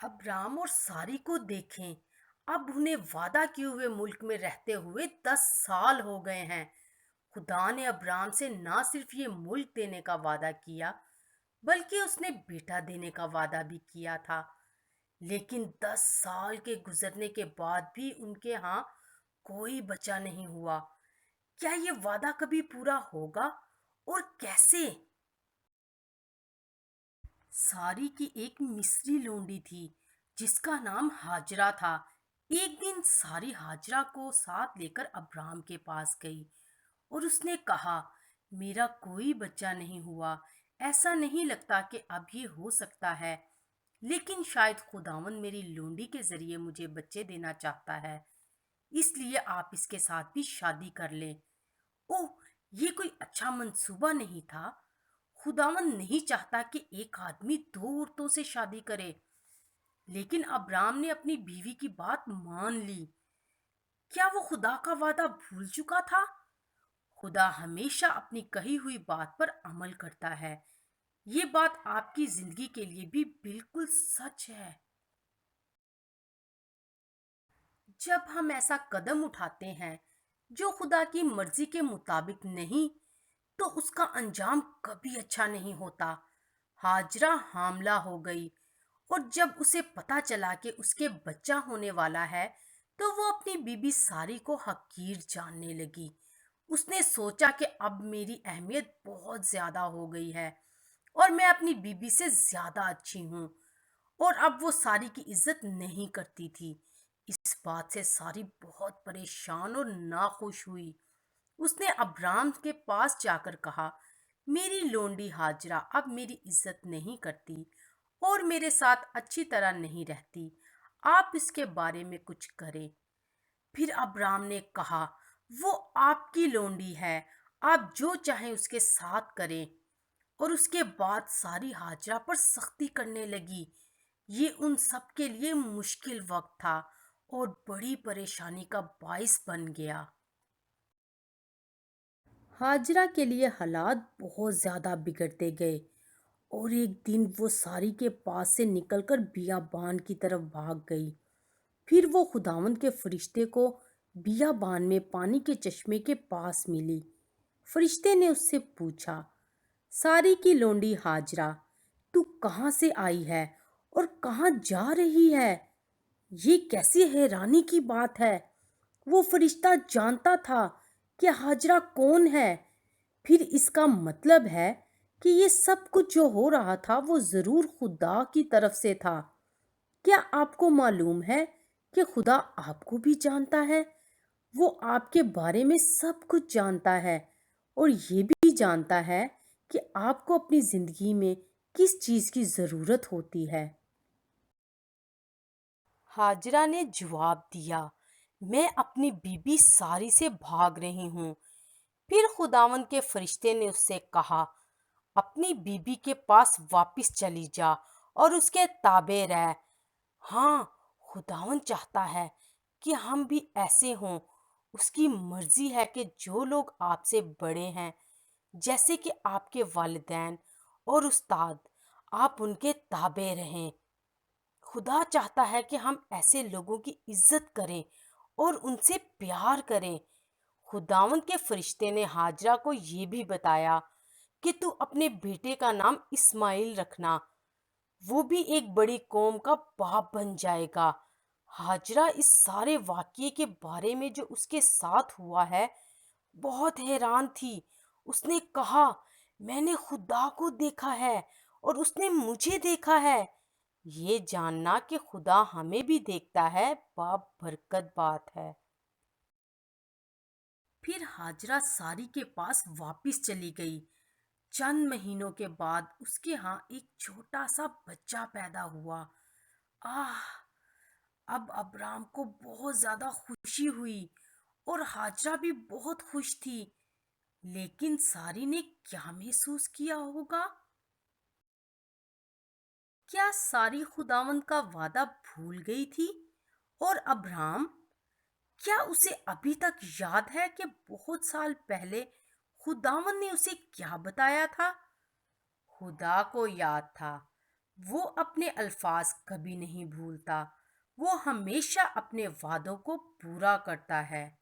अब राम और सारी को देखें। अब उन्हें वादा किए हुए मुल्क में रहते हुए 10 साल हो गए हैं। खुदा ने अब्राम से ना सिर्फ ये मुल्क देने का वादा किया, बल्कि उसने बेटा देने का वादा भी किया था। लेकिन 10 साल के गुजरने के बाद भी उनके यहाँ कोई बच्चा नहीं हुआ। क्या ये वादा कभी पूरा होगा, और कैसे? सारी की एक मिस्री लोंडी थी जिसका नाम हाजरा था। एक दिन सारी हाजरा को साथ लेकर अब्राम के पास गई और उसने कहा, मेरा कोई बच्चा नहीं हुआ। ऐसा नहीं लगता कि अब ये हो सकता है, लेकिन शायद खुदावन मेरी लोंडी के जरिए मुझे बच्चे देना चाहता है, इसलिए आप इसके साथ भी शादी कर लें। ओह, ये कोई अच्छा मंसूबा नहीं था। खुदावन नहीं चाहता कि एक आदमी दो औरतों से शादी करे। लेकिन अब्राम ने अपनी बीवी की बात मान ली। क्या वो खुदा का वादा भूल चुका था? खुदा हमेशा अपनी कही हुई बात पर अमल करता है। ये बात आपकी जिंदगी के लिए भी बिल्कुल सच है। जब हम ऐसा कदम उठाते हैं जो खुदा की मर्जी के मुताबिक नहीं, तो उसका अंजाम कभी अच्छा नहीं होता। हाजरा हामला हो गई, और जब उसे पता चला कि उसके बच्चा होने वाला है, तो वो अपनी बीबी सारी को हकीर जानने लगी। उसने सोचा कि अब मेरी अहमियत बहुत ज्यादा हो गई है और मैं अपनी बीबी से ज्यादा अच्छी हूँ, और अब वो सारी की इज्जत नहीं करती थी। इस बात से सारी बहुत परेशान और नाखुश हुई। उसने अब्राम के पास जाकर कहा, मेरी लोंडी हाजरा अब मेरी इज्जत नहीं करती और मेरे साथ अच्छी तरह नहीं रहती। आप इसके बारे में कुछ करें। फिर अब्राम ने कहा, वो आपकी लोंडी है, आप जो चाहें उसके साथ करें। और उसके बाद सारी हाजरा पर सख्ती करने लगी। ये उन सब के लिए मुश्किल वक्त था और बड़ी परेशानी का बाइस बन गया। हाजरा के लिए हालात बहुत ज़्यादा बिगड़ते गए, और एक दिन वो सारी के पास से निकलकर बियाबान की तरफ भाग गई। फिर वो खुदावंद के फरिश्ते को बियाबान में पानी के चश्मे के पास मिली। फरिश्ते ने उससे पूछा, सारी की लोंडी हाजरा, तू कहाँ से आई है और कहाँ जा रही है? ये कैसी हैरानी की बात है। वो फरिश्ता जानता था कि हाजरा कौन है। फिर इसका मतलब है कि ये सब कुछ जो हो रहा था वो जरूर खुदा की तरफ से था। क्या आपको मालूम है कि खुदा आपको भी जानता है? वो आपके बारे में सब कुछ जानता है, और ये भी जानता है कि आपको अपनी जिंदगी में किस चीज की जरूरत होती है। हाजरा ने जवाब दिया, मैं अपनी बीबी सारी से भाग रही हूँ। फिर खुदावंद के फरिश्ते ने उससे कहा, अपनी बीबी के पास वापस चली जा और उसके ताबे रह। हाँ, खुदावंद चाहता है कि हम भी ऐसे हों। उसकी मर्जी है कि जो लोग आपसे बड़े हैं, जैसे कि आपके वालिदैन और उस्ताद, आप उनके ताबे रहें। खुदा चाहता है कि हम ऐसे लोगों की इज्जत करें और उनसे प्यार करें। खुदावंद के फरिश्ते ने हाजरा को ये भी बताया कि तू अपने बेटे का नाम इस्माइल रखना, वो भी एक बड़ी कौम का बाप बन जाएगा। हाजरा इस सारे वाक़ये के बारे में जो उसके साथ हुआ है बहुत हैरान थी। उसने कहा, मैंने खुदा को देखा है और उसने मुझे देखा है। ये जानना कि खुदा हमें भी देखता है, बाप बरकत बात है। फिर हाजरा सारी के पास वापस चली गई। चंद महीनों के बाद उसके यहाँ एक छोटा सा बच्चा पैदा हुआ। आह, अब अब्राम को बहुत ज्यादा खुशी हुई और हाजरा भी बहुत खुश थी। लेकिन सारी ने क्या महसूस किया होगा? क्या सारी खुदावंद का वादा भूल गई थी? और अब्राम, क्या उसे अभी तक याद है कि बहुत साल पहले खुदावंद ने उसे क्या बताया था? खुदा को याद था। وہ اپنے الفاظ کبھی نہیں بھولتا، وہ ہمیشہ اپنے وعدوں کو پورا کرتا ہے۔